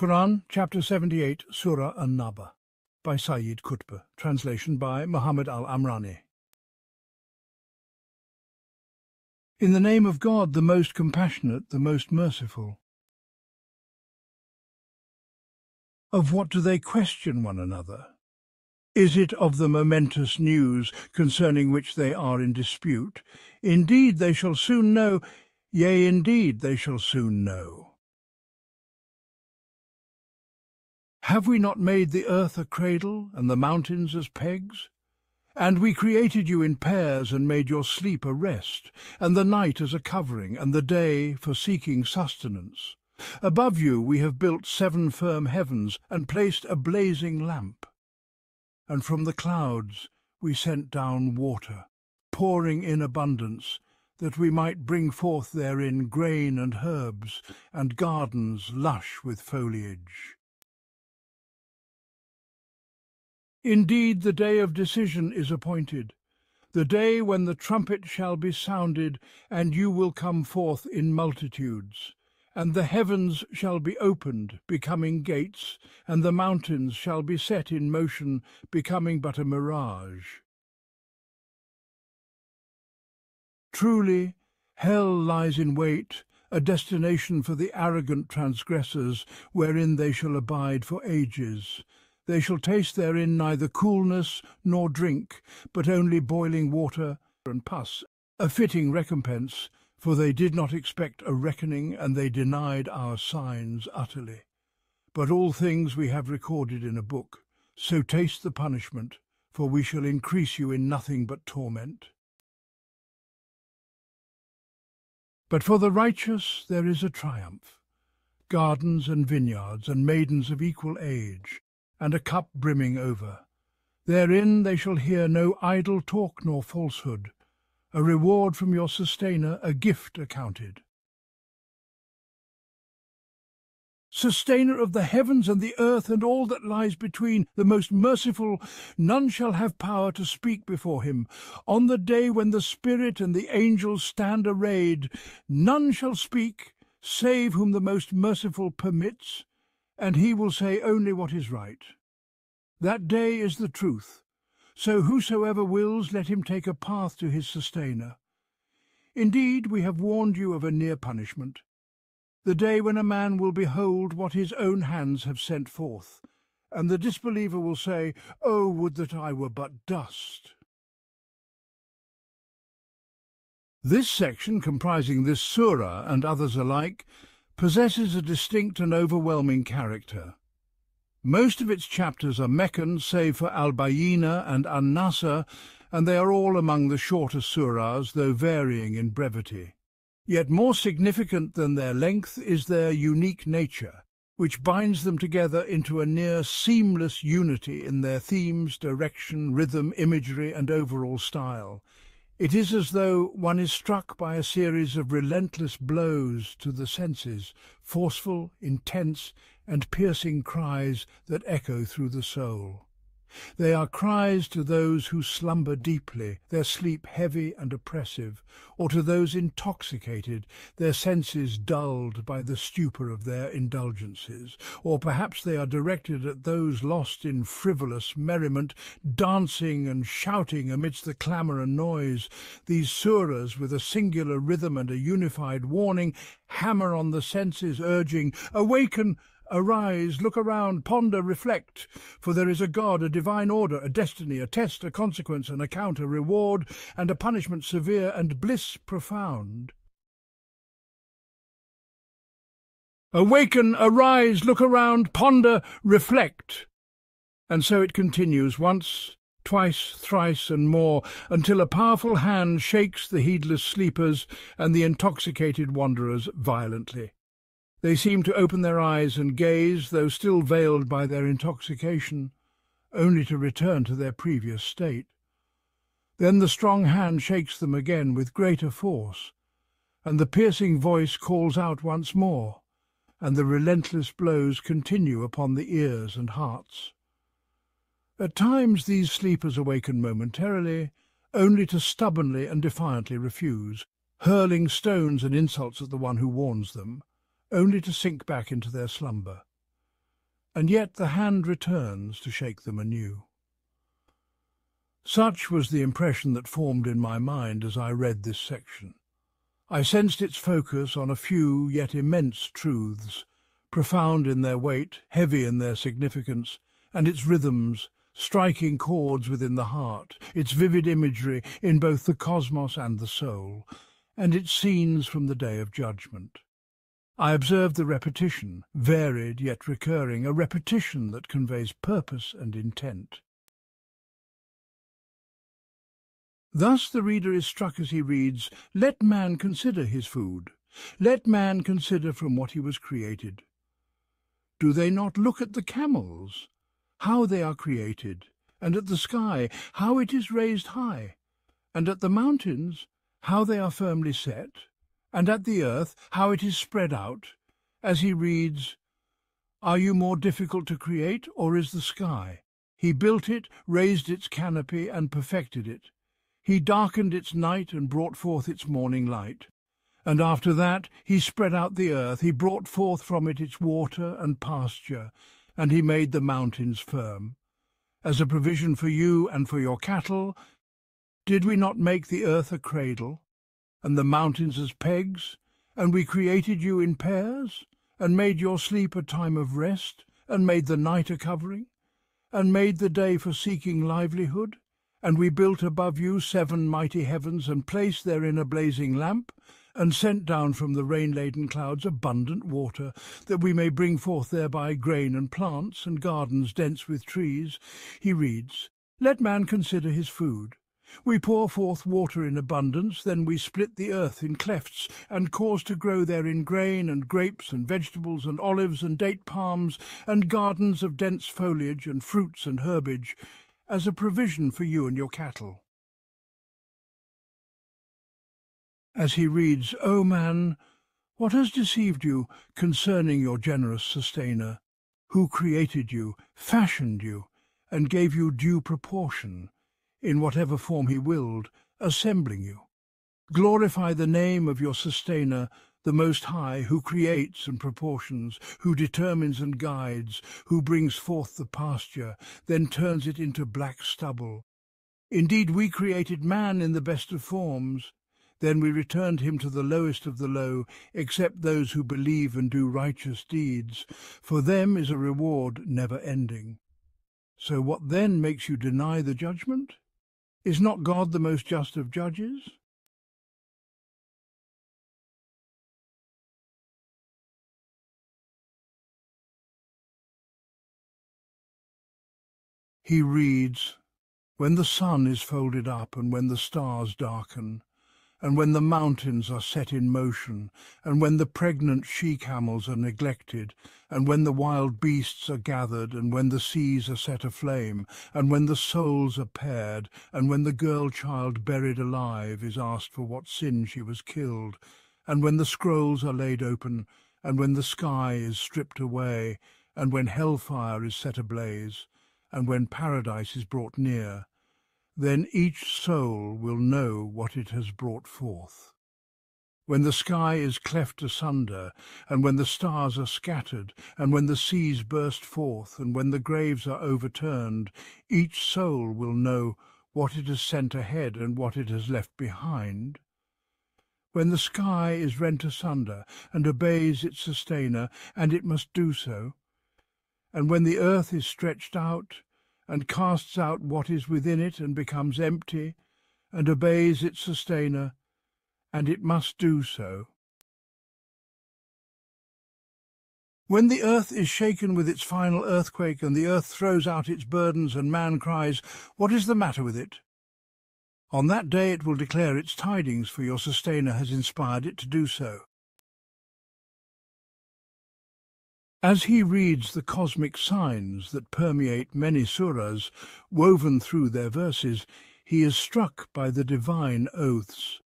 Qur'an, chapter 78, Surah An-Naba, by Sayyid Qutb, translation by Muhammad Al-Amrani. In the name of God, the most compassionate, the most merciful. Of what do they question one another? Is it of the momentous news concerning which they are in dispute? Indeed, they shall soon know, yea, indeed, they shall soon know. Have we not made the earth a cradle, and the mountains as pegs? And we created you in pairs, and made your sleep a rest, and the night as a covering, and the day for seeking sustenance. Above you we have built 7 firm heavens, and placed a blazing lamp. And from the clouds we sent down water, pouring in abundance, that we might bring forth therein grain and herbs, and gardens lush with foliage. Indeed, the day of decision is appointed, the day when the trumpet shall be sounded, and you will come forth in multitudes. And the heavens shall be opened, becoming gates, and the mountains shall be set in motion, becoming but a mirage. Truly, hell lies in wait, a destination for the arrogant transgressors, wherein they shall abide for ages. They shall taste therein neither coolness nor drink, but only boiling water and pus, a fitting recompense, for they did not expect a reckoning, and they denied our signs utterly. But all things we have recorded in a book, so taste the punishment, for we shall increase you in nothing but torment. But for the righteous there is a triumph, gardens and vineyards, and maidens of equal age, and a cup brimming over. Therein they shall hear no idle talk nor falsehood, a reward from your sustainer, a gift accounted. Sustainer of the heavens and the earth and all that lies between, the most merciful, none shall have power to speak before him. On the day when the Spirit and the angels stand arrayed, none shall speak, save whom the most merciful permits, and he will say only what is right. That day is the truth, so whosoever wills, let him take a path to his sustainer. Indeed, we have warned you of a near punishment, the day when a man will behold what his own hands have sent forth, and the disbeliever will say, "Oh, would that I were but dust." This section, comprising this surah and others alike, possesses a distinct and overwhelming character. Most of its chapters are Meccan, save for Al-Bayyinah and An-Nasr, and they are all among the shorter surahs, though varying in brevity. Yet more significant than their length is their unique nature, which binds them together into a near seamless unity in their themes, direction, rhythm, imagery, and overall style. It is as though one is struck by a series of relentless blows to the senses, forceful, intense, and piercing cries that echo through the soul. They are cries to those who slumber deeply, their sleep heavy and oppressive, or to those intoxicated, their senses dulled by the stupor of their indulgences, or perhaps they are directed at those lost in frivolous merriment, dancing and shouting amidst the clamour and noise. These surahs, with a singular rhythm and a unified warning, hammer on the senses, urging, "Awaken! Arise, look around, ponder, reflect, for there is a God, a divine order, a destiny, a test, a consequence, an account, a reward, and a punishment severe, and bliss profound." Awaken, arise, look around, ponder, reflect. And so it continues, once, twice, thrice, and more, until a powerful hand shakes the heedless sleepers and the intoxicated wanderers violently. They seem to open their eyes and gaze, though still veiled by their intoxication, only to return to their previous state. Then the strong hand shakes them again with greater force, and the piercing voice calls out once more, and the relentless blows continue upon the ears and hearts. At times these sleepers awaken momentarily, only to stubbornly and defiantly refuse, hurling stones and insults at the one who warns them, only to sink back into their slumber. and yet the hand returns to shake them anew. Such was the impression that formed in my mind as I read this section. I sensed its focus on a few yet immense truths, profound in their weight, heavy in their significance, and its rhythms, striking chords within the heart, its vivid imagery in both the cosmos and the soul, and its scenes from the day of judgment. I observed the repetition, varied yet recurring, a repetition that conveys purpose and intent. Thus the reader is struck as he reads, "Let man consider his food. Let man consider from what he was created. Do they not look at the camels, how they are created, and at the sky, how it is raised high, and at the mountains, how they are firmly set, and at the earth, how it is spread out?" As he reads, "Are you more difficult to create, or is the sky? He built it, raised its canopy, and perfected it. He darkened its night and brought forth its morning light. And after that he spread out the earth, he brought forth from it its water and pasture, and he made the mountains firm. As a provision for you and for your cattle, did we not make the earth a cradle, and the mountains as pegs? And we created you in pairs, and made your sleep a time of rest, and made the night a covering, and made the day for seeking livelihood? And we built above you 7 mighty heavens, and placed therein a blazing lamp, and sent down from the rain-laden clouds abundant water, that we may bring forth thereby grain and plants, and gardens dense with trees." He reads, "Let man consider his food. We pour forth water in abundance, then we split the earth in clefts, and cause to grow therein grain, and grapes, and vegetables, and olives, and date palms, and gardens of dense foliage, and fruits and herbage, as a provision for you and your cattle." As he reads, "O man, what has deceived you concerning your generous sustainer, who created you, fashioned you, and gave you due proportion, in whatever form he willed, assembling you? Glorify the name of your sustainer, the Most High, who creates and proportions, who determines and guides, who brings forth the pasture, then turns it into black stubble. Indeed, we created man in the best of forms. Then we returned him to the lowest of the low, except those who believe and do righteous deeds. For them is a reward never ending. So what then makes you deny the judgment? Is not God the most just of judges?" He reads, "When the sun is folded up, and when the stars darken, and when the mountains are set in motion, and when the pregnant she-camels are neglected, and when the wild beasts are gathered, and when the seas are set aflame, and when the souls are paired, and when the girl-child buried alive is asked for what sin she was killed, and when the scrolls are laid open, and when the sky is stripped away, and when hellfire is set ablaze, and when paradise is brought near, then each soul will know what it has brought forth. When the sky is cleft asunder, and when the stars are scattered, and when the seas burst forth, and when the graves are overturned, each soul will know what it has sent ahead and what it has left behind. When the sky is rent asunder, and obeys its sustainer, and it must do so, and when the earth is stretched out, and casts out what is within it, and becomes empty, and obeys its sustainer, and it must do so. When the earth is shaken with its final earthquake, and the earth throws out its burdens, and man cries, 'What is the matter with it?' On that day it will declare its tidings, for your sustainer has inspired it to do so." As he reads the cosmic signs that permeate many surahs, woven through their verses, he is struck by the divine oaths.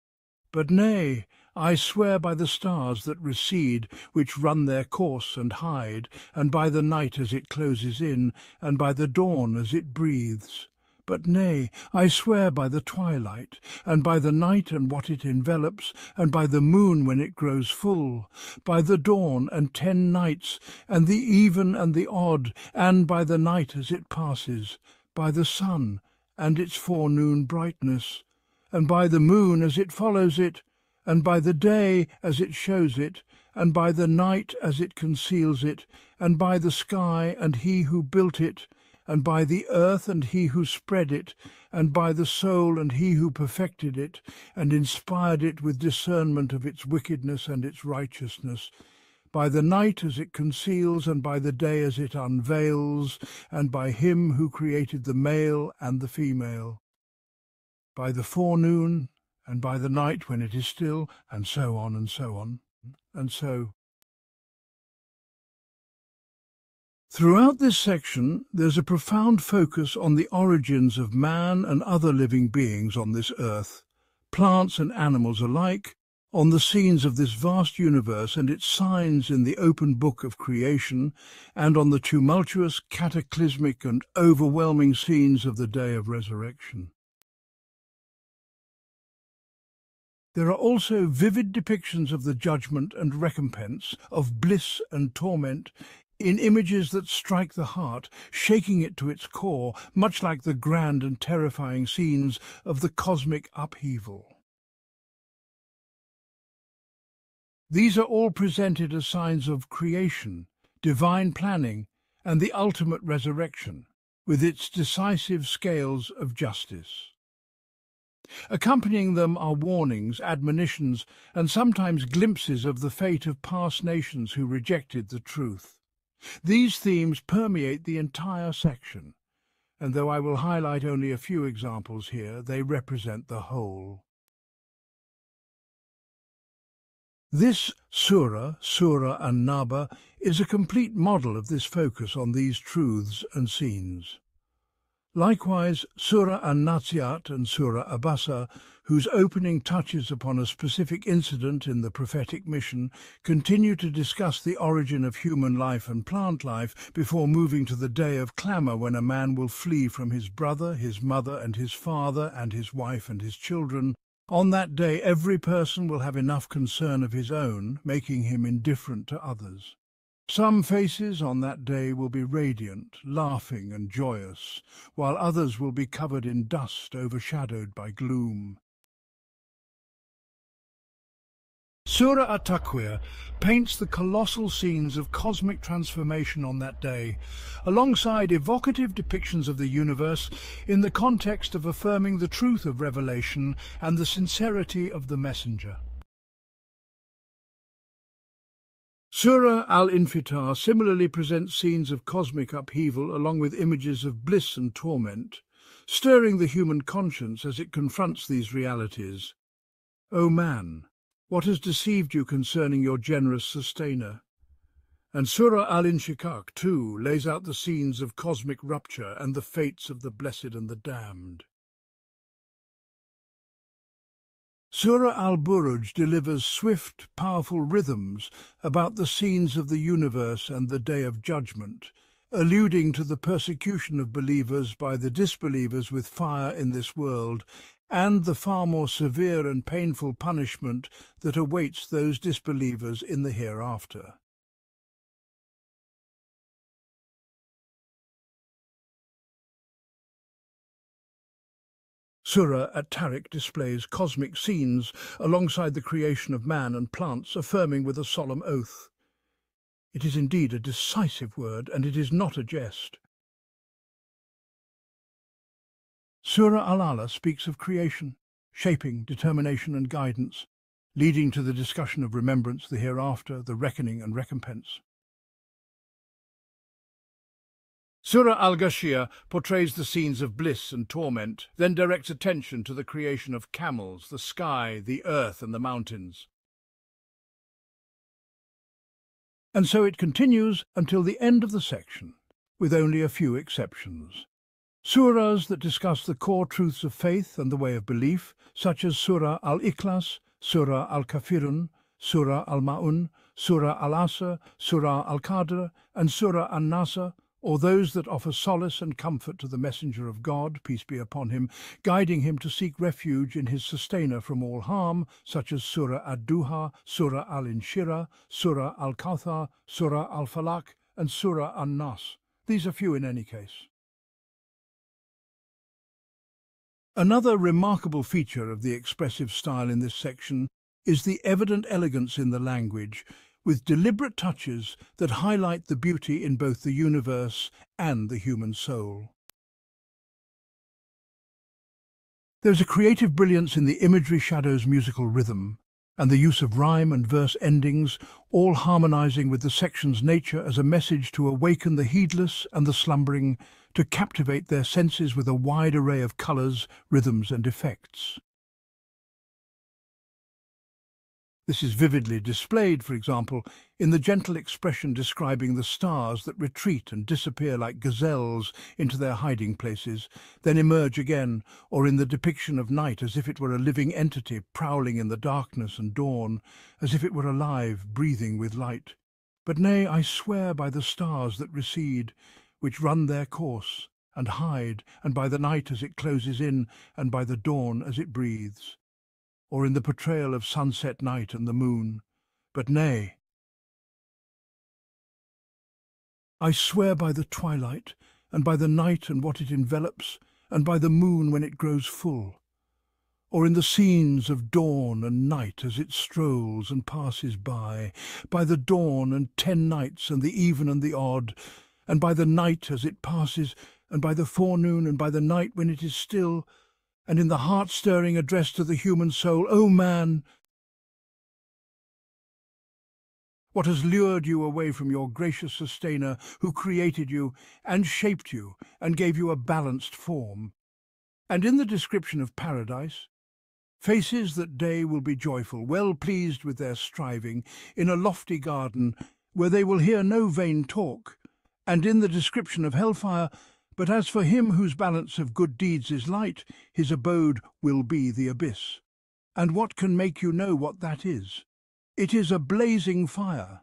"But nay, I swear by the stars that recede, which run their course and hide, and by the night as it closes in, and by the dawn as it breathes, But nay, I swear by the twilight, and by the night and what it envelops, and by the moon when it grows full, by the dawn and 10 nights, and the even and the odd, and by the night as it passes, by the sun and its forenoon brightness, and by the moon as it follows it, and by the day as it shows it, and by the night as it conceals it, and by the sky and he who built it, and by the earth and he who spread it, and by the soul and he who perfected it, and inspired it with discernment of its wickedness and its righteousness, by the night as it conceals, and by the day as it unveils, and by him who created the male and the female, by the forenoon, and by the night when it is still, and so on, and so on, and so. Throughout this section, there's a profound focus on the origins of man and other living beings on this earth, plants and animals alike, on the scenes of this vast universe and its signs in the open book of creation, and on the tumultuous, cataclysmic and overwhelming scenes of the day of resurrection. There are also vivid depictions of the judgment and recompense, of bliss and torment, in images that strike the heart, shaking it to its core, much like the grand and terrifying scenes of the cosmic upheaval. These are all presented as signs of creation, divine planning, and the ultimate resurrection, with its decisive scales of justice. Accompanying them are warnings, admonitions, and sometimes glimpses of the fate of past nations who rejected the truth. These themes permeate the entire section, and though I will highlight only a few examples here, they represent the whole. This surah, Surah An-Naba, is a complete model of this focus on these truths and scenes. Likewise, Surah An-Nazi'at and Surah Abasa, whose opening touches upon a specific incident in the prophetic mission, continue to discuss the origin of human life and plant life before moving to the day of clamour when a man will flee from his brother, his mother and his father and his wife and his children. On that day every person will have enough concern of his own, making him indifferent to others. Some faces on that day will be radiant, laughing and joyous, while others will be covered in dust, overshadowed by gloom. Surah At-Takwir paints the colossal scenes of cosmic transformation on that day, alongside evocative depictions of the universe in the context of affirming the truth of revelation and the sincerity of the messenger. Surah Al-Infitar similarly presents scenes of cosmic upheaval along with images of bliss and torment, stirring the human conscience as it confronts these realities. O man, what has deceived you concerning your generous sustainer? And Surah Al-Inshiqaq, too, lays out the scenes of cosmic rupture and the fates of the blessed and the damned. Surah Al-Buruj delivers swift, powerful rhythms about the scenes of the universe and the day of judgment, alluding to the persecution of believers by the disbelievers with fire in this world, and the far more severe and painful punishment that awaits those disbelievers in the hereafter. Surah At-Tariq displays cosmic scenes alongside the creation of man and plants, affirming with a solemn oath. It is indeed a decisive word, and it is not a jest. Surah Al-Ala speaks of creation, shaping, determination and guidance, leading to the discussion of remembrance, the hereafter, the reckoning and recompense. Surah Al-Ghashiyah portrays the scenes of bliss and torment, then directs attention to the creation of camels, the sky, the earth and the mountains. And so it continues until the end of the section, with only a few exceptions. Surahs that discuss the core truths of faith and the way of belief, such as Surah Al-Ikhlas, Surah Al-Kafirun, Surah Al-Ma'un, Surah Al-Asr, Surah Al-Qadr and Surah An-Nasr, or those that offer solace and comfort to the messenger of God, peace be upon him, guiding him to seek refuge in his sustainer from all harm, such as Surah Ad-Duha, Surah Al-Inshirah, Surah Al-Kawthar, Surah Al-Falaq, and Surah An-Nas. These are few in any case. Another remarkable feature of the expressive style in this section is the evident elegance in the language, with deliberate touches that highlight the beauty in both the universe and the human soul. There's a creative brilliance in the imagery, shadows, musical rhythm, and the use of rhyme and verse endings, all harmonizing with the section's nature as a message to awaken the heedless and the slumbering, to captivate their senses with a wide array of colors, rhythms, and effects. This is vividly displayed, for example, in the gentle expression describing the stars that retreat and disappear like gazelles into their hiding places, then emerge again, or in the depiction of night as if it were a living entity prowling in the darkness, and dawn, as if it were alive, breathing with light. But nay, I swear by the stars that recede, which run their course, and hide, and by the night as it closes in, and by the dawn as it breathes, or in the portrayal of sunset night and the moon. But nay, I swear by the twilight, and by the night and what it envelops, and by the moon when it grows full, or in the scenes of dawn and night as it strolls and passes by the dawn and 10 nights and the even and the odd, and by the night as it passes, and by the forenoon and by the night when it is still, and in the heart-stirring address to the human soul, O man, what has lured you away from your gracious sustainer who created you and shaped you and gave you a balanced form? And in the description of paradise, faces that day will be joyful, well pleased with their striving, in a lofty garden where they will hear no vain talk. And in the description of hellfire, but as for him whose balance of good deeds is light, his abode will be the abyss. And what can make you know what that is? It is a blazing fire.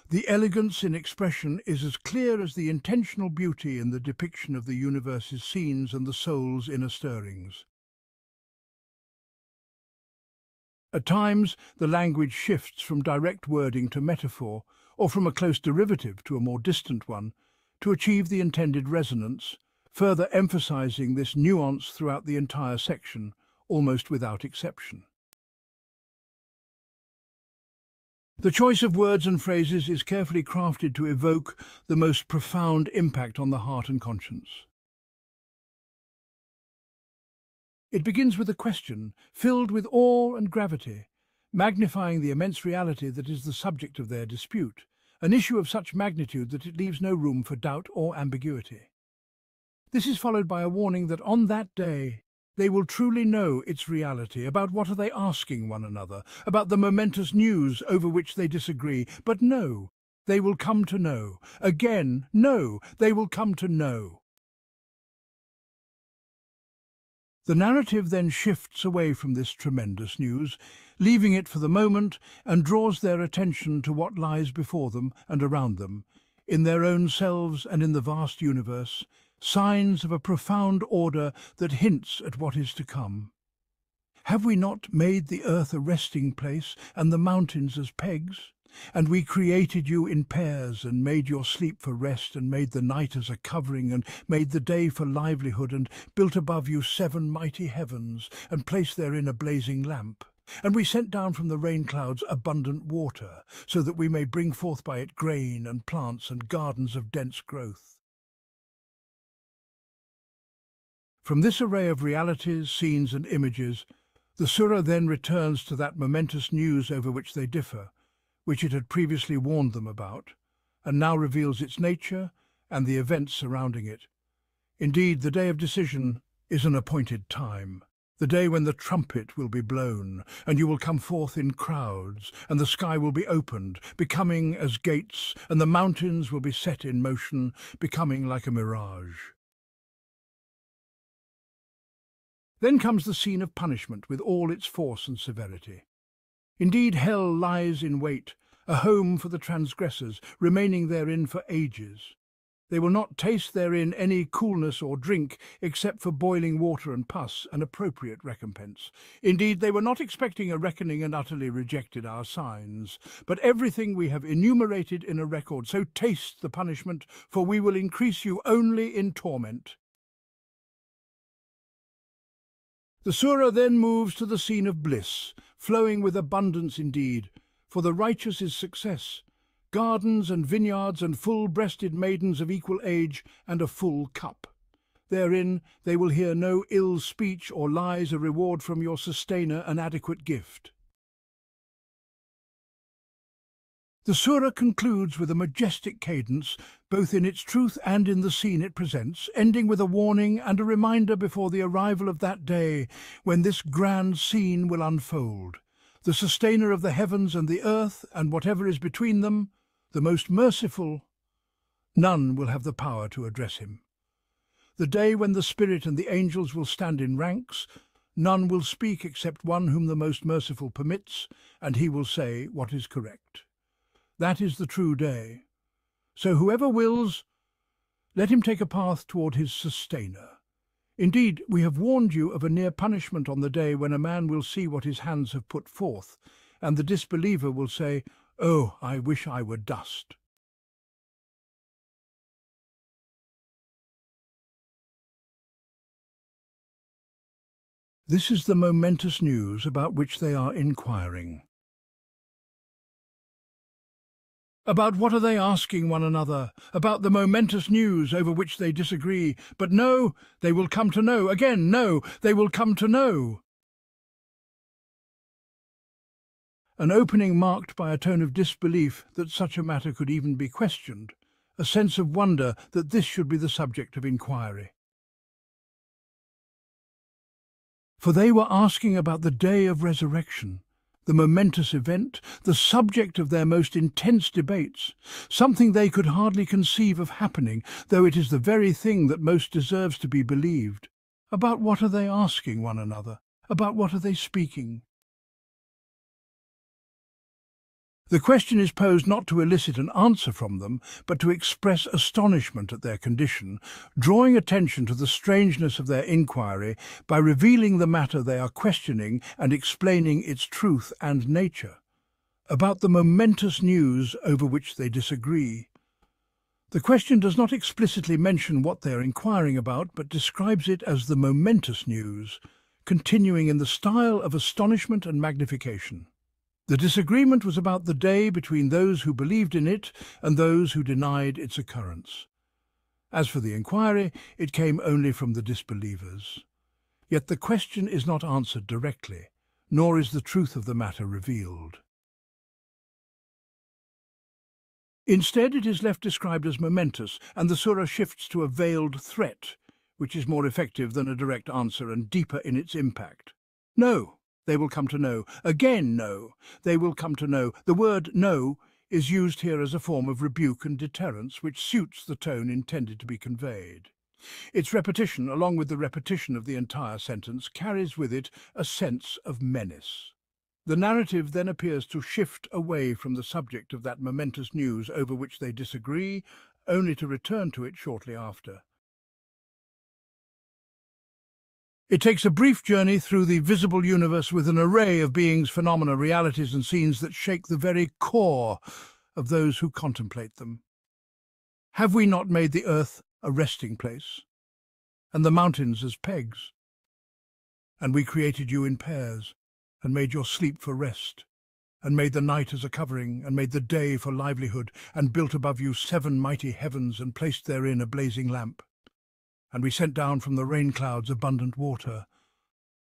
The elegance in expression is as clear as the intentional beauty in the depiction of the universe's scenes and the soul's inner stirrings. At times, the language shifts from direct wording to metaphor, or from a close derivative to a more distant one, to achieve the intended resonance, further emphasizing this nuance throughout the entire section, almost without exception. The choice of words and phrases is carefully crafted to evoke the most profound impact on the heart and conscience. It begins with a question, filled with awe and gravity, magnifying the immense reality that is the subject of their dispute, an issue of such magnitude that it leaves no room for doubt or ambiguity. This is followed by a warning that on that day they will truly know its reality. About what are they asking one another? About the momentous news over which they disagree. But no, they will come to know. Again, no, they will come to know. The narrative then shifts away from this tremendous news, leaving it for the moment, and draws their attention to what lies before them and around them, in their own selves and in the vast universe, signs of a profound order that hints at what is to come. Have we not made the earth a resting place and the mountains as pegs? And we created you in pairs, and made your sleep for rest, and made the night as a covering, and made the day for livelihood, and built above you 7 mighty heavens, and placed therein a blazing lamp. And we sent down from the rain clouds abundant water, so that we may bring forth by it grain and plants and gardens of dense growth. From this array of realities, scenes and images, the surah then returns to that momentous news over which they differ, which it had previously warned them about, and now reveals its nature and the events surrounding it. Indeed, the day of decision is an appointed time, the day when the trumpet will be blown, and you will come forth in crowds, and the sky will be opened, becoming as gates, and the mountains will be set in motion, becoming like a mirage. Then comes the scene of punishment with all its force and severity. Indeed, hell lies in wait, a home for the transgressors, remaining therein for ages. They will not taste therein any coolness or drink except for boiling water and pus, an appropriate recompense. Indeed, they were not expecting a reckoning and utterly rejected our signs. But everything we have enumerated in a record, so taste the punishment, for we will increase you only in torment. The surah then moves to the scene of bliss, flowing with abundance indeed, for the righteous is success. Gardens and vineyards and full-breasted maidens of equal age and a full cup. Therein they will hear no ill speech or lies, a reward from your sustainer, an adequate gift. The surah concludes with a majestic cadence, both in its truth and in the scene it presents, ending with a warning and a reminder before the arrival of that day when this grand scene will unfold. The sustainer of the heavens and the earth, and whatever is between them, the most merciful, none will have the power to address him. The day when the Spirit and the angels will stand in ranks, none will speak except one whom the most merciful permits, and he will say what is correct. That is the true day. So whoever wills, let him take a path toward his sustainer. Indeed, we have warned you of a near punishment on the day when a man will see what his hands have put forth, and the disbeliever will say, "Oh, I wish I were dust." This is the momentous news about which they are inquiring. About what are they asking one another? About the momentous news over which they disagree. But no, they will come to know. Again, no, they will come to know. An opening marked by a tone of disbelief that such a matter could even be questioned, a sense of wonder that this should be the subject of inquiry. For they were asking about the day of resurrection, the momentous event, the subject of their most intense debates, something they could hardly conceive of happening, though it is the very thing that most deserves to be believed. About what are they asking one another? About what are they speaking? The question is posed not to elicit an answer from them, but to express astonishment at their condition, drawing attention to the strangeness of their inquiry by revealing the matter they are questioning and explaining its truth and nature. About the momentous news over which they disagree. The question does not explicitly mention what they are inquiring about, but describes it as the momentous news, continuing in the style of astonishment and magnification. The disagreement was about the day between those who believed in it and those who denied its occurrence. As for the inquiry, it came only from the disbelievers. Yet the question is not answered directly, nor is the truth of the matter revealed. Instead, it is left described as momentous, and the surah shifts to a veiled threat, which is more effective than a direct answer and deeper in its impact. No. They will come to know. Again, no. They will come to know. The word no is used here as a form of rebuke and deterrence, which suits the tone intended to be conveyed. Its repetition, along with the repetition of the entire sentence, carries with it a sense of menace. The narrative then appears to shift away from the subject of that momentous news over which they disagree, only to return to it shortly after. It takes a brief journey through the visible universe with an array of beings, phenomena, realities and scenes that shake the very core of those who contemplate them. Have we not made the earth a resting place, and the mountains as pegs? And we created you in pairs, and made your sleep for rest, and made the night as a covering, and made the day for livelihood, and built above you 7 mighty heavens, and placed therein a blazing lamp. And we sent down from the rain clouds abundant water,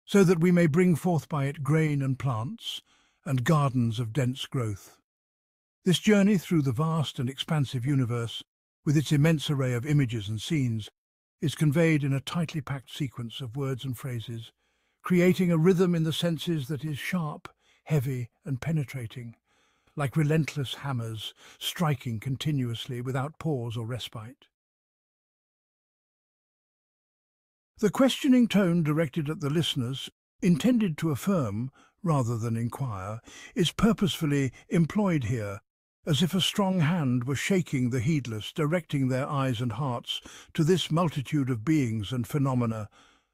so that we may bring forth by it grain and plants, and gardens of dense growth. This journey through the vast and expansive universe, with its immense array of images and scenes, is conveyed in a tightly packed sequence of words and phrases, creating a rhythm in the senses that is sharp, heavy, and penetrating, like relentless hammers striking continuously without pause or respite. The questioning tone directed at the listeners, intended to affirm rather than inquire, is purposefully employed here, as if a strong hand were shaking the heedless, directing their eyes and hearts to this multitude of beings and phenomena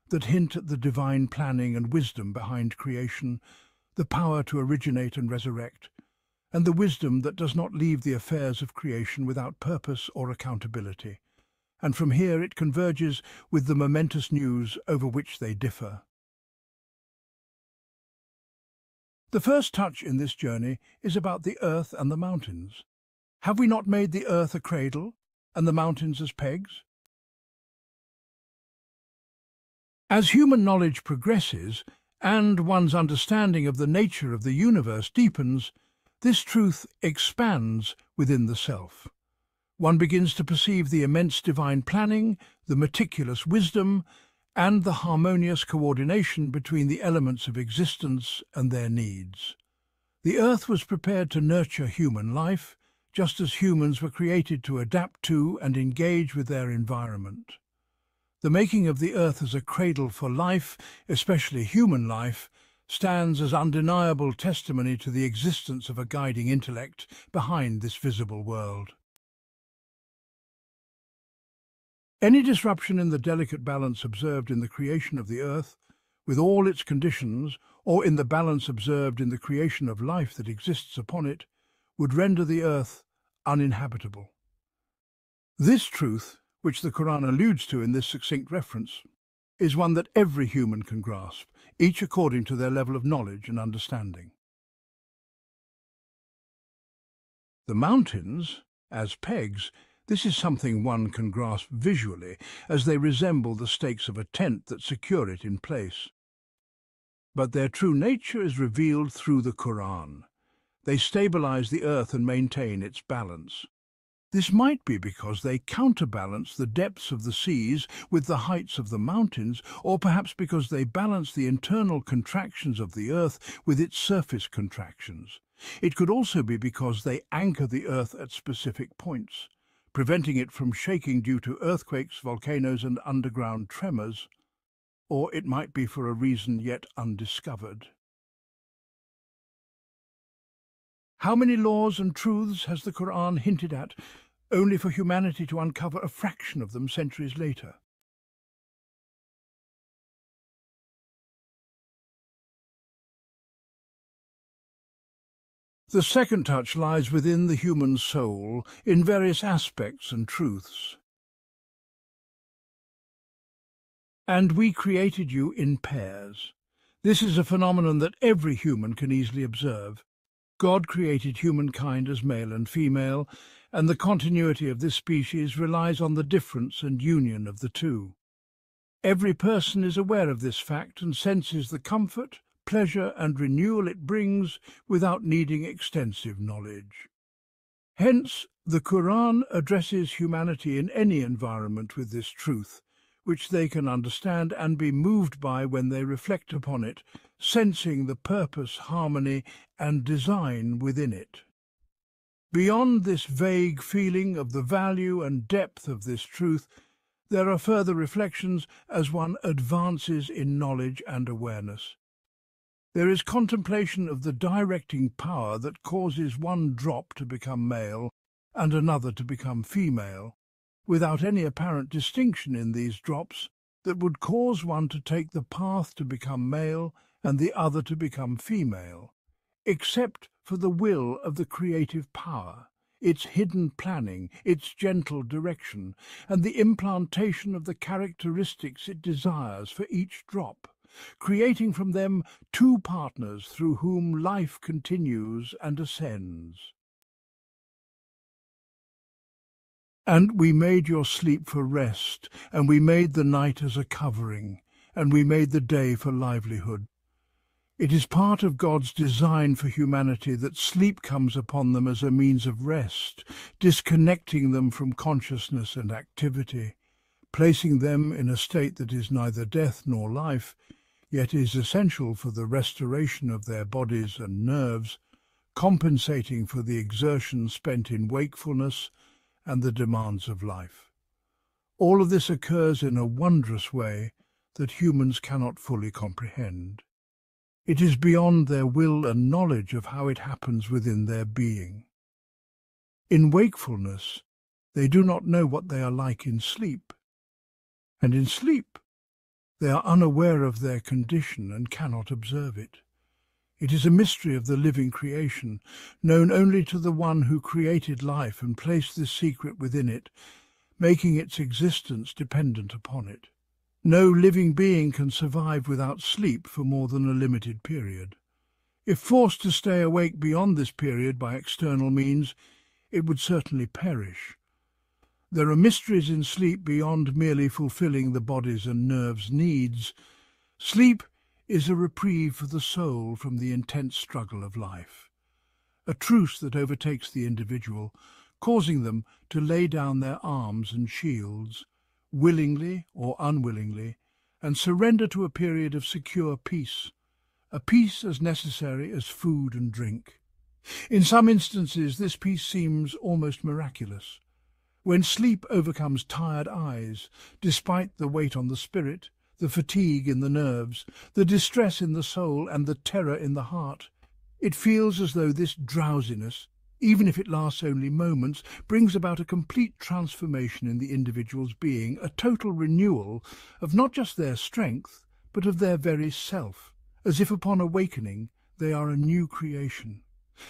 that hint at the divine planning and wisdom behind creation, the power to originate and resurrect, and the wisdom that does not leave the affairs of creation without purpose or accountability. And from here it converges with the momentous news over which they differ. The first touch in this journey is about the earth and the mountains. Have we not made the earth a cradle and the mountains as pegs? As human knowledge progresses and one's understanding of the nature of the universe deepens, this truth expands within the self. One begins to perceive the immense divine planning, the meticulous wisdom, and the harmonious coordination between the elements of existence and their needs. The earth was prepared to nurture human life, just as humans were created to adapt to and engage with their environment. The making of the earth as a cradle for life, especially human life, stands as undeniable testimony to the existence of a guiding intellect behind this visible world. Any disruption in the delicate balance observed in the creation of the earth, with all its conditions, or in the balance observed in the creation of life that exists upon it, would render the earth uninhabitable. This truth, which the Qur'an alludes to in this succinct reference, is one that every human can grasp, each according to their level of knowledge and understanding. The mountains, as pegs, this is something one can grasp visually, as they resemble the stakes of a tent that secure it in place. But their true nature is revealed through the Qur'an. They stabilize the earth and maintain its balance. This might be because they counterbalance the depths of the seas with the heights of the mountains, or perhaps because they balance the internal contractions of the earth with its surface contractions. It could also be because they anchor the earth at specific points, preventing it from shaking due to earthquakes, volcanoes, and underground tremors, or it might be for a reason yet undiscovered. How many laws and truths has the Qur'an hinted at, only for humanity to uncover a fraction of them centuries later? The second touch lies within the human soul in various aspects and truths. And we created you in pairs. This is a phenomenon that every human can easily observe. God created humankind as male and female, and the continuity of this species relies on the difference and union of the two. Every person is aware of this fact and senses the comfort, pleasure and renewal it brings without needing extensive knowledge. Hence, the Qur'an addresses humanity in any environment with this truth, which they can understand and be moved by when they reflect upon it, sensing the purpose, harmony, and design within it. Beyond this vague feeling of the value and depth of this truth, there are further reflections as one advances in knowledge and awareness. There is contemplation of the directing power that causes one drop to become male and another to become female, without any apparent distinction in these drops that would cause one to take the path to become male and the other to become female, except for the will of the creative power, its hidden planning, its gentle direction, and the implantation of the characteristics it desires for each drop, creating from them two partners through whom life continues and ascends. And we made your sleep for rest, and we made the night as a covering, and we made the day for livelihood. It is part of God's design for humanity that sleep comes upon them as a means of rest, disconnecting them from consciousness and activity, placing them in a state that is neither death nor life, yet is essential for the restoration of their bodies and nerves, compensating for the exertion spent in wakefulness and the demands of life. All of this occurs in a wondrous way that humans cannot fully comprehend. It is beyond their will and knowledge of how it happens within their being. In wakefulness, they do not know what they are like in sleep, and in sleep they are unaware of their condition and cannot observe it. It is a mystery of the living creation, known only to the one who created life and placed this secret within it, making its existence dependent upon it. No living being can survive without sleep for more than a limited period. If forced to stay awake beyond this period by external means, it would certainly perish. There are mysteries in sleep beyond merely fulfilling the body's and nerves' needs. Sleep is a reprieve for the soul from the intense struggle of life, a truce that overtakes the individual, causing them to lay down their arms and shields, willingly or unwillingly, and surrender to a period of secure peace, a peace as necessary as food and drink. In some instances, this peace seems almost miraculous. When sleep overcomes tired eyes, despite the weight on the spirit, the fatigue in the nerves, the distress in the soul, and the terror in the heart, it feels as though this drowsiness, even if it lasts only moments, brings about a complete transformation in the individual's being, a total renewal of not just their strength, but of their very self, as if upon awakening they are a new creation.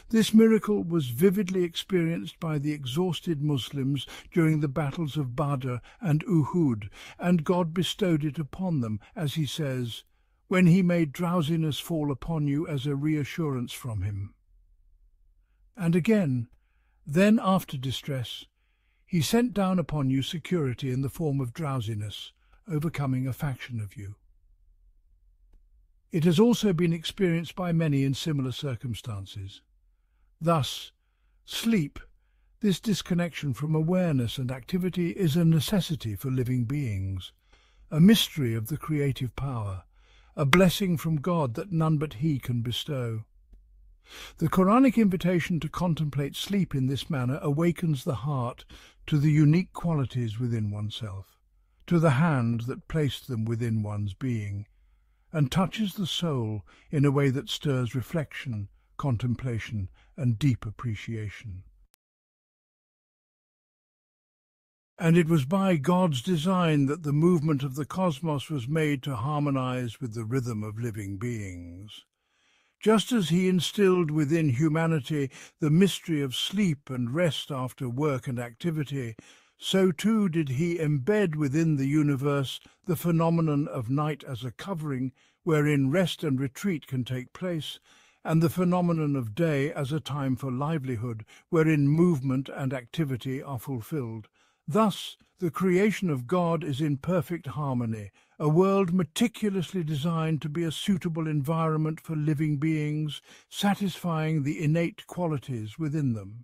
This miracle was vividly experienced by the exhausted Muslims during the battles of Badr and Uhud, and God bestowed it upon them, as he says, when he made drowsiness fall upon you as a reassurance from him. And again, then after distress, he sent down upon you security in the form of drowsiness, overcoming a faction of you. It has also been experienced by many in similar circumstances. Thus, sleep, this disconnection from awareness and activity, is a necessity for living beings, a mystery of the creative power, a blessing from God that none but He can bestow. The Quranic invitation to contemplate sleep in this manner awakens the heart to the unique qualities within oneself, to the hand that placed them within one's being, and touches the soul in a way that stirs reflection, contemplation, and deep appreciation. And it was by God's design that the movement of the cosmos was made to harmonize with the rhythm of living beings. Just as he instilled within humanity the mystery of sleep and rest after work and activity, so too did he embed within the universe the phenomenon of night as a covering wherein rest and retreat can take place, and the phenomenon of day as a time for livelihood wherein movement and activity are fulfilled. Thus, the creation of God is in perfect harmony, a world meticulously designed to be a suitable environment for living beings, satisfying the innate qualities within them.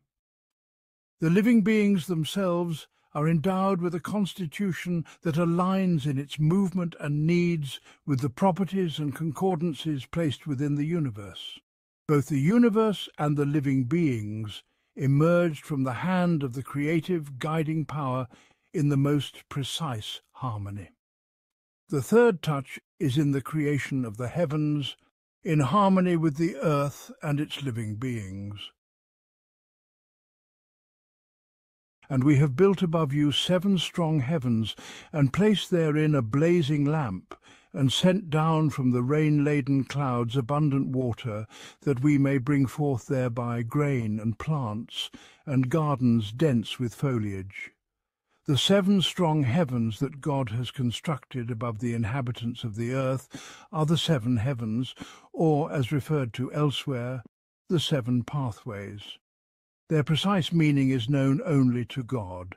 The living beings themselves are endowed with a constitution that aligns in its movement and needs with the properties and concordances placed within the universe. Both the universe and the living beings emerged from the hand of the creative guiding power in the most precise harmony. The third touch is in the creation of the heavens, in harmony with the earth and its living beings. And we have built above you 7 strong heavens, and placed therein a blazing lamp, and sent down from the rain-laden clouds abundant water, that we may bring forth thereby grain and plants, and gardens dense with foliage. The 7 strong heavens that God has constructed above the inhabitants of the earth are the 7 heavens, or, as referred to elsewhere, the 7 pathways. Their precise meaning is known only to God.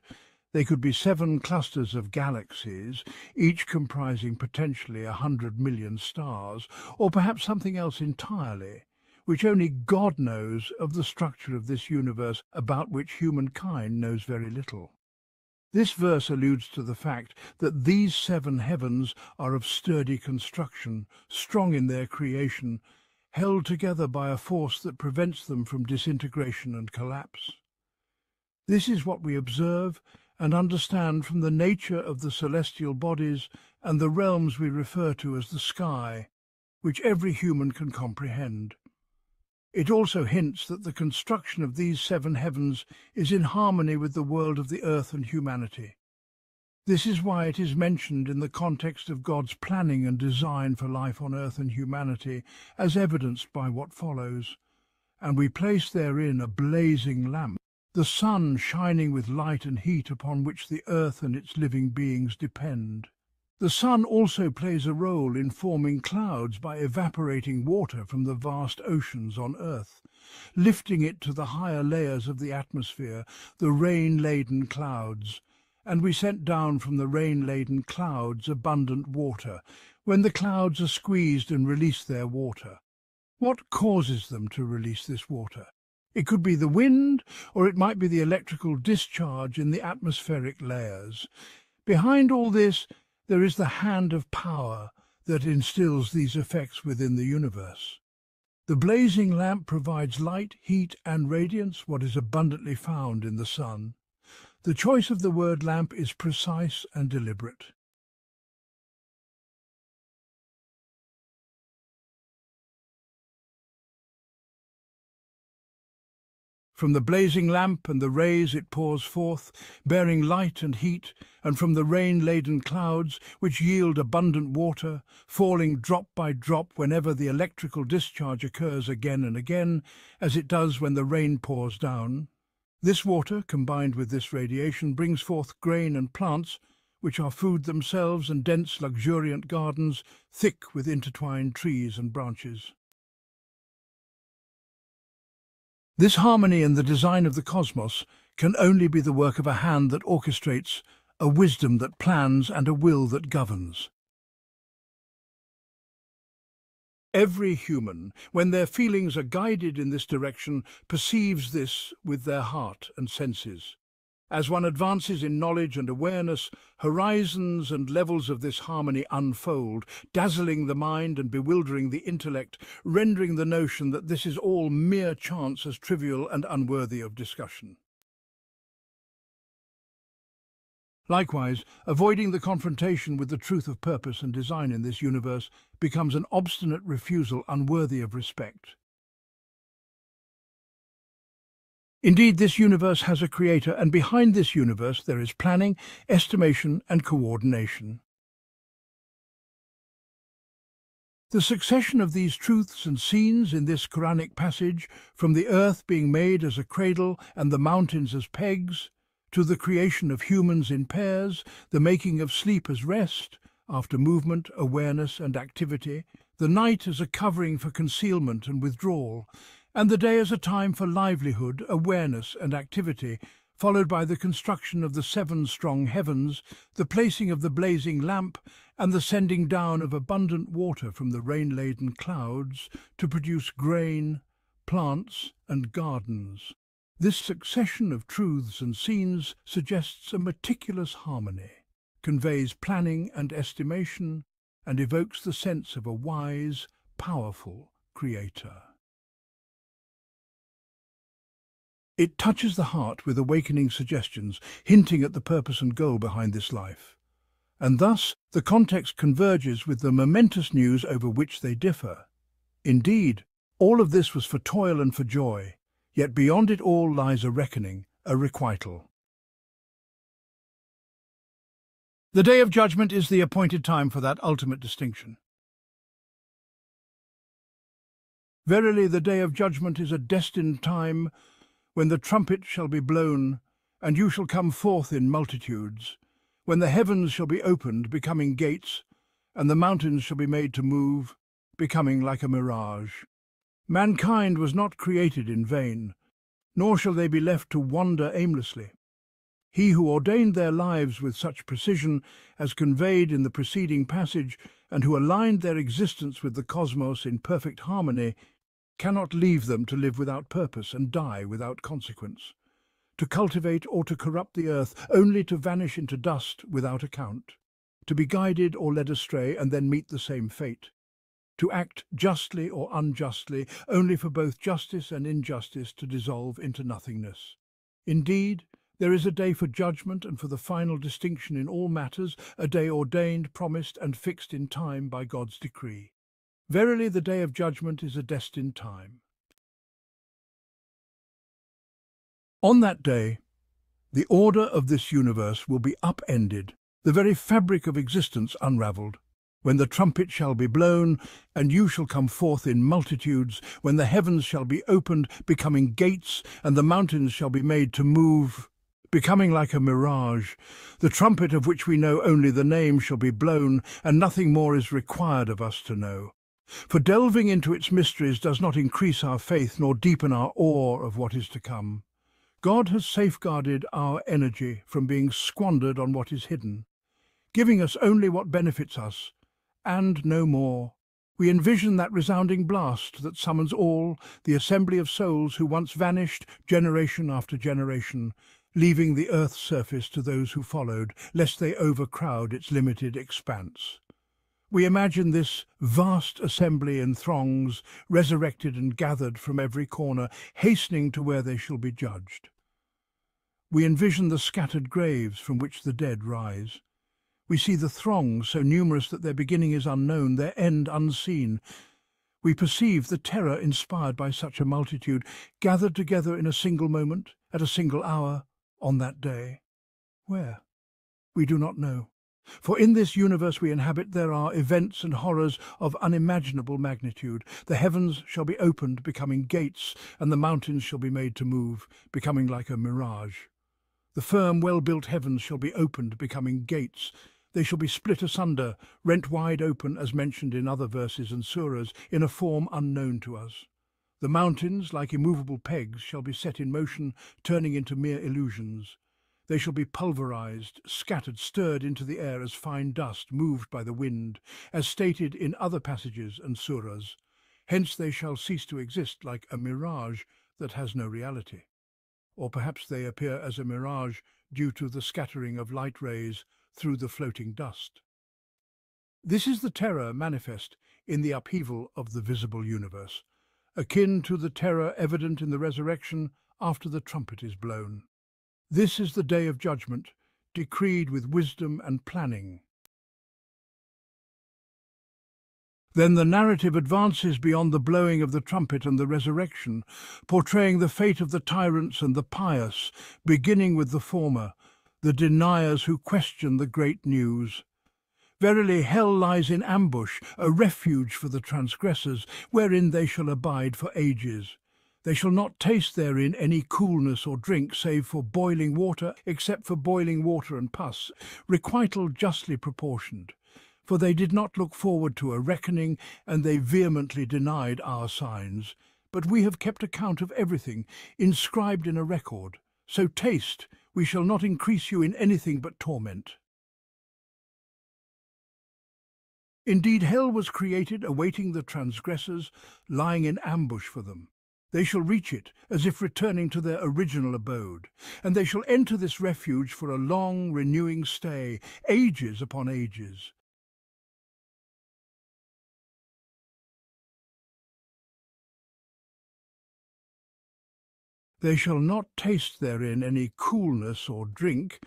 They could be 7 clusters of galaxies, each comprising potentially 100 million stars, or perhaps something else entirely, which only God knows of the structure of this universe about which humankind knows very little. This verse alludes to the fact that these 7 heavens are of sturdy construction, strong in their creation, held together by a force that prevents them from disintegration and collapse. This is what we observe and understand from the nature of the celestial bodies and the realms we refer to as the sky, which every human can comprehend. It also hints that the construction of these seven heavens is in harmony with the world of the earth and humanity. This is why it is mentioned in the context of God's planning and design for life on earth and humanity, as evidenced by what follows. And we place therein a blazing lamp, the sun shining with light and heat upon which the earth and its living beings depend. The sun also plays a role in forming clouds by evaporating water from the vast oceans on earth, lifting it to the higher layers of the atmosphere, the rain-laden clouds. And we sent down from the rain-laden clouds abundant water, when the clouds are squeezed and release their water. What causes them to release this water? It could be the wind, or it might be the electrical discharge in the atmospheric layers. Behind all this, there is the hand of power that instills these effects within the universe. The blazing lamp provides light, heat, and radiance, what is abundantly found in the sun. The choice of the word lamp is precise and deliberate. From the blazing lamp and the rays it pours forth, bearing light and heat, and from the rain-laden clouds, which yield abundant water, falling drop by drop whenever the electrical discharge occurs again and again, as it does when the rain pours down. This water, combined with this radiation, brings forth grain and plants, which are food themselves, and dense, luxuriant gardens, thick with intertwined trees and branches. This harmony in the design of the cosmos can only be the work of a hand that orchestrates, a wisdom that plans, and a will that governs. Every human, when their feelings are guided in this direction, perceives this with their heart and senses. As one advances in knowledge and awareness, horizons and levels of this harmony unfold, dazzling the mind and bewildering the intellect, rendering the notion that this is all mere chance as trivial and unworthy of discussion. Likewise, avoiding the confrontation with the truth of purpose and design in this universe becomes an obstinate refusal unworthy of respect. Indeed, this universe has a creator, and behind this universe there is planning, estimation, and coordination. The succession of these truths and scenes in this Quranic passage, from the earth being made as a cradle and the mountains as pegs, to the creation of humans in pairs, the making of sleep as rest, after movement, awareness, and activity, the night as a covering for concealment and withdrawal, and the day as a time for livelihood, awareness, and activity, followed by the construction of the seven strong heavens, the placing of the blazing lamp, and the sending down of abundant water from the rain-laden clouds to produce grain, plants, and gardens. This succession of truths and scenes suggests a meticulous harmony, conveys planning and estimation, and evokes the sense of a wise, powerful creator. It touches the heart with awakening suggestions, hinting at the purpose and goal behind this life. And thus, the context converges with the momentous news over which they differ. Indeed, all of this was for toil and for joy, yet beyond it all lies a reckoning, a requital. The Day of Judgment is the appointed time for that ultimate distinction. Verily, the Day of Judgment is a destined time when the trumpet shall be blown, and you shall come forth in multitudes, when the heavens shall be opened, becoming gates, and the mountains shall be made to move, becoming like a mirage. Mankind was not created in vain, nor shall they be left to wander aimlessly. He who ordained their lives with such precision as conveyed in the preceding passage, and who aligned their existence with the cosmos in perfect harmony, cannot leave them to live without purpose and die without consequence, to cultivate or to corrupt the earth, only to vanish into dust without account, to be guided or led astray and then meet the same fate, to act justly or unjustly, only for both justice and injustice to dissolve into nothingness. Indeed, there is a day for judgment and for the final distinction in all matters, a day ordained, promised, and fixed in time by God's decree. Verily, the Day of Judgment is a destined time. On that day, the order of this universe will be upended, the very fabric of existence unravelled. When the trumpet shall be blown, and you shall come forth in multitudes, when the heavens shall be opened, becoming gates, and the mountains shall be made to move, becoming like a mirage, the trumpet of which we know only the name shall be blown, and nothing more is required of us to know. For delving into its mysteries does not increase our faith nor deepen our awe of what is to come. God has safeguarded our energy from being squandered on what is hidden, giving us only what benefits us, and no more. We envision that resounding blast that summons all, the assembly of souls who once vanished, generation after generation, leaving the earth's surface to those who followed, lest they overcrowd its limited expanse. We imagine this vast assembly in throngs, resurrected and gathered from every corner, hastening to where they shall be judged. We envision the scattered graves from which the dead rise. We see the throngs so numerous that their beginning is unknown, their end unseen. We perceive the terror inspired by such a multitude, gathered together in a single moment, at a single hour, on that day. Where? We do not know. For in this universe we inhabit there are events and horrors of unimaginable magnitude. The heavens shall be opened, becoming gates, and the mountains shall be made to move, becoming like a mirage. The firm, well-built heavens shall be opened, becoming gates. They shall be split asunder, rent wide open, as mentioned in other verses and surahs, in a form unknown to us. The mountains, like immovable pegs, shall be set in motion, turning into mere illusions. They shall be pulverized, scattered, stirred into the air as fine dust moved by the wind, as stated in other passages and surahs. Hence they shall cease to exist like a mirage that has no reality. Or perhaps they appear as a mirage due to the scattering of light rays through the floating dust. This is the terror manifest in the upheaval of the visible universe, akin to the terror evident in the resurrection after the trumpet is blown. This is the day of judgment, decreed with wisdom and planning. Then the narrative advances beyond the blowing of the trumpet and the resurrection, portraying the fate of the tyrants and the pious, beginning with the former, the deniers who question the great news. Verily, hell lies in ambush, a refuge for the transgressors, wherein they shall abide for ages. They shall not taste therein any coolness or drink, save for boiling water, except for boiling water and pus, requital justly proportioned. For they did not look forward to a reckoning, and they vehemently denied our signs. But we have kept account of everything, inscribed in a record. So taste, we shall not increase you in anything but torment. Indeed, hell was created, awaiting the transgressors, lying in ambush for them. They shall reach it, as if returning to their original abode, and they shall enter this refuge for a long, renewing stay, ages upon ages. They shall not taste therein any coolness or drink,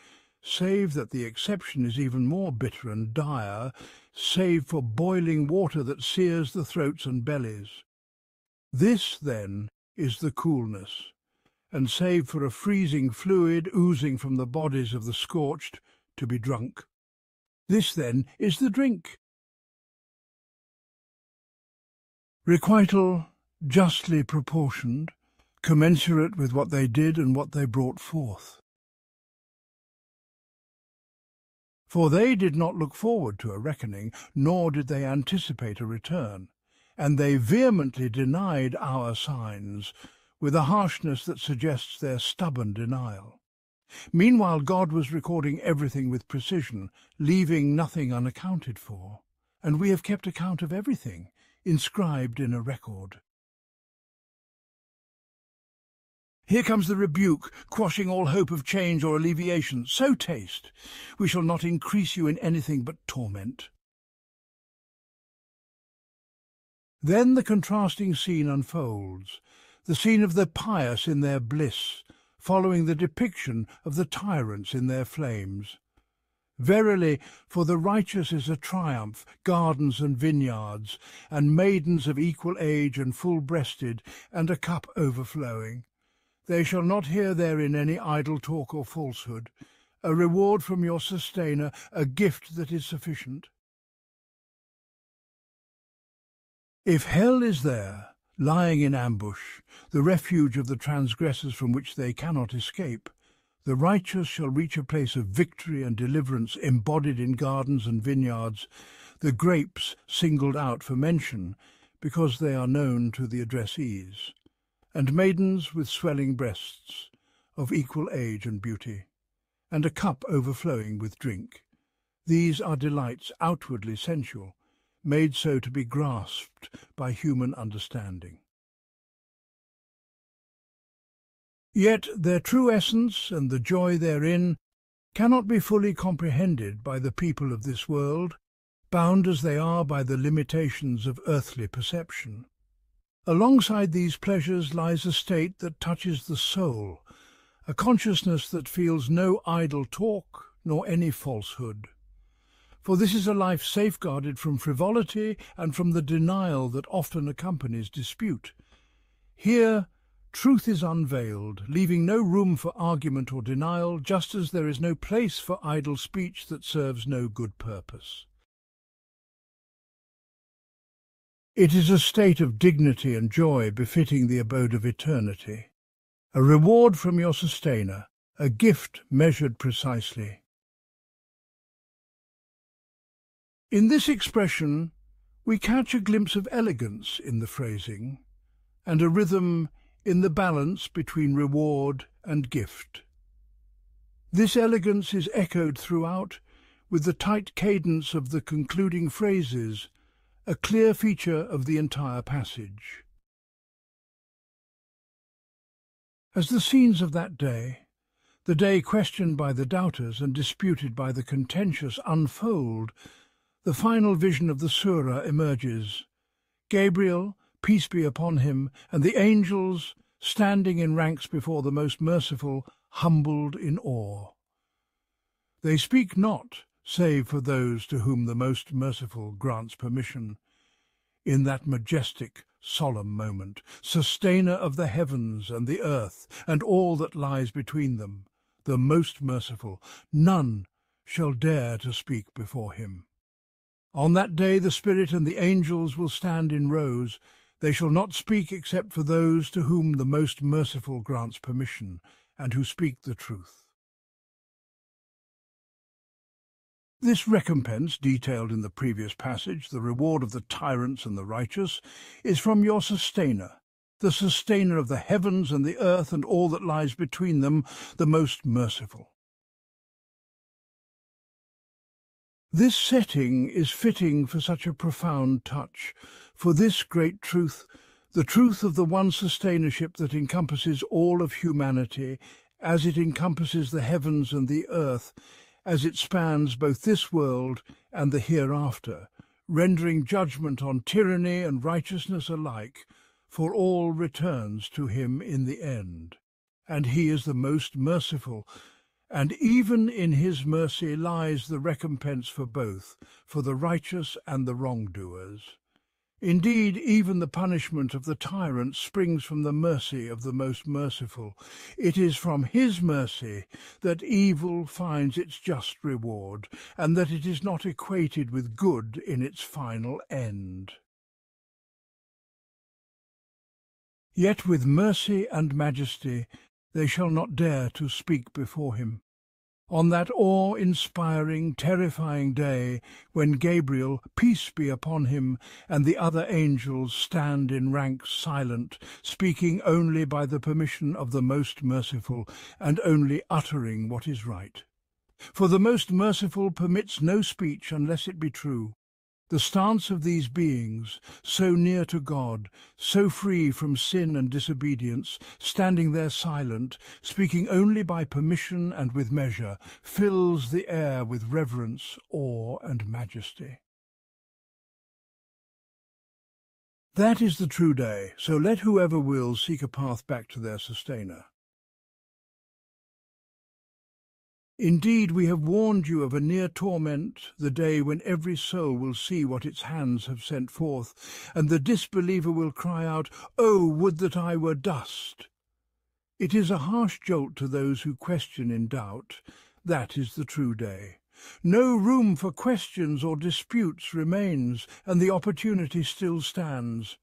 save that the exception is even more bitter and dire, save for boiling water that sears the throats and bellies. This, then, is the coolness, and save for a freezing fluid oozing from the bodies of the scorched, to be drunk. This, then, is the drink. Requital justly proportioned, commensurate with what they did and what they brought forth. For they did not look forward to a reckoning, nor did they anticipate a return, and they vehemently denied our signs, with a harshness that suggests their stubborn denial. Meanwhile, God was recording everything with precision, leaving nothing unaccounted for, and we have kept account of everything, inscribed in a record. Here comes the rebuke, quashing all hope of change or alleviation. So taste, we shall not increase you in anything but torment. Then the contrasting scene unfolds, the scene of the pious in their bliss, following the depiction of the tyrants in their flames. Verily, for the righteous is a triumph, gardens and vineyards, and maidens of equal age and full-breasted, and a cup overflowing. They shall not hear therein any idle talk or falsehood, a reward from your sustainer, a gift that is sufficient. If hell is there, lying in ambush, the refuge of the transgressors from which they cannot escape, the righteous shall reach a place of victory and deliverance embodied in gardens and vineyards, the grapes singled out for mention, because they are known to the addressees, and maidens with swelling breasts, of equal age and beauty, and a cup overflowing with drink. These are delights outwardly sensual, made so to be grasped by human understanding. Yet their true essence and the joy therein cannot be fully comprehended by the people of this world, bound as they are by the limitations of earthly perception. Alongside these pleasures lies a state that touches the soul, a consciousness that feels no idle talk nor any falsehood. For this is a life safeguarded from frivolity and from the denial that often accompanies dispute. Here, truth is unveiled, leaving no room for argument or denial, just as there is no place for idle speech that serves no good purpose. It is a state of dignity and joy befitting the abode of eternity, a reward from your sustainer, a gift measured precisely. In this expression, we catch a glimpse of elegance in the phrasing, and a rhythm in the balance between reward and gift. This elegance is echoed throughout with the tight cadence of the concluding phrases, a clear feature of the entire passage. As the scenes of that day, the day questioned by the doubters and disputed by the contentious, unfold, the final vision of the Surah emerges. Gabriel, peace be upon him, and the angels, standing in ranks before the Most Merciful, humbled in awe. They speak not, save for those to whom the Most Merciful grants permission. In that majestic, solemn moment, sustainer of the heavens and the earth, and all that lies between them, the Most Merciful, none shall dare to speak before him. On that day the Spirit and the angels will stand in rows. They shall not speak except for those to whom the Most Merciful grants permission, and who speak the truth. This recompense, detailed in the previous passage, the reward of the tyrants and the righteous, is from your sustainer, the sustainer of the heavens and the earth and all that lies between them, the Most Merciful. This setting is fitting for such a profound touch, for this great truth, the truth of the one sustainership that encompasses all of humanity, as it encompasses the heavens and the earth, as it spans both this world and the hereafter, rendering judgment on tyranny and righteousness alike, for all returns to him in the end. And he is the Most Merciful, and even in his mercy lies the recompense for both, for the righteous and the wrongdoers. Indeed, even the punishment of the tyrant springs from the mercy of the Most Merciful. It is from his mercy that evil finds its just reward, and that it is not equated with good in its final end. Yet with mercy and majesty they shall not dare to speak before him. On that awe-inspiring, terrifying day, when Gabriel, peace be upon him, and the other angels stand in ranks silent, speaking only by the permission of the Most Merciful, and only uttering what is right. For the Most Merciful permits no speech unless it be true. The stance of these beings, so near to God, so free from sin and disobedience, standing there silent, speaking only by permission and with measure, fills the air with reverence, awe, and majesty. That is the true day, so let whoever will seek a path back to their sustainer. Indeed, we have warned you of a near torment, the day when every soul will see what its hands have sent forth, and the disbeliever will cry out, "Oh, would that I were dust!" It is a harsh jolt to those who question in doubt. That is the true day. No room for questions or disputes remains, and the opportunity still stands.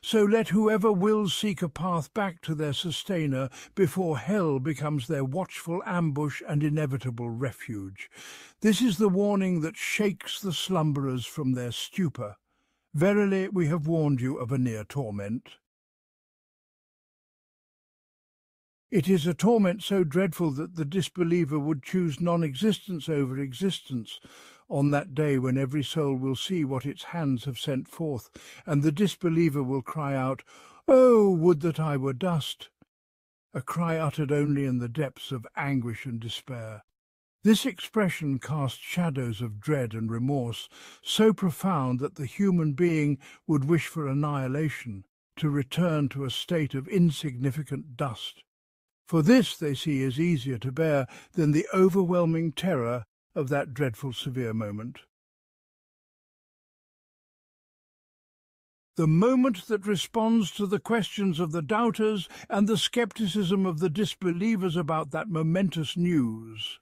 So let whoever will seek a path back to their sustainer before hell becomes their watchful ambush and inevitable refuge. This is the warning that shakes the slumberers from their stupor. Verily, we have warned you of a near torment. It is a torment so dreadful that the disbeliever would choose non-existence over existence on that day when every soul will see what its hands have sent forth, and the disbeliever will cry out, "Oh, would that I were dust!" a cry uttered only in the depths of anguish and despair. This expression casts shadows of dread and remorse so profound that the human being would wish for annihilation, to return to a state of insignificant dust. For this, they see, is easier to bear than the overwhelming terror of that dreadful severe moment. The moment that responds to the questions of the doubters and the skepticism of the disbelievers about that momentous news.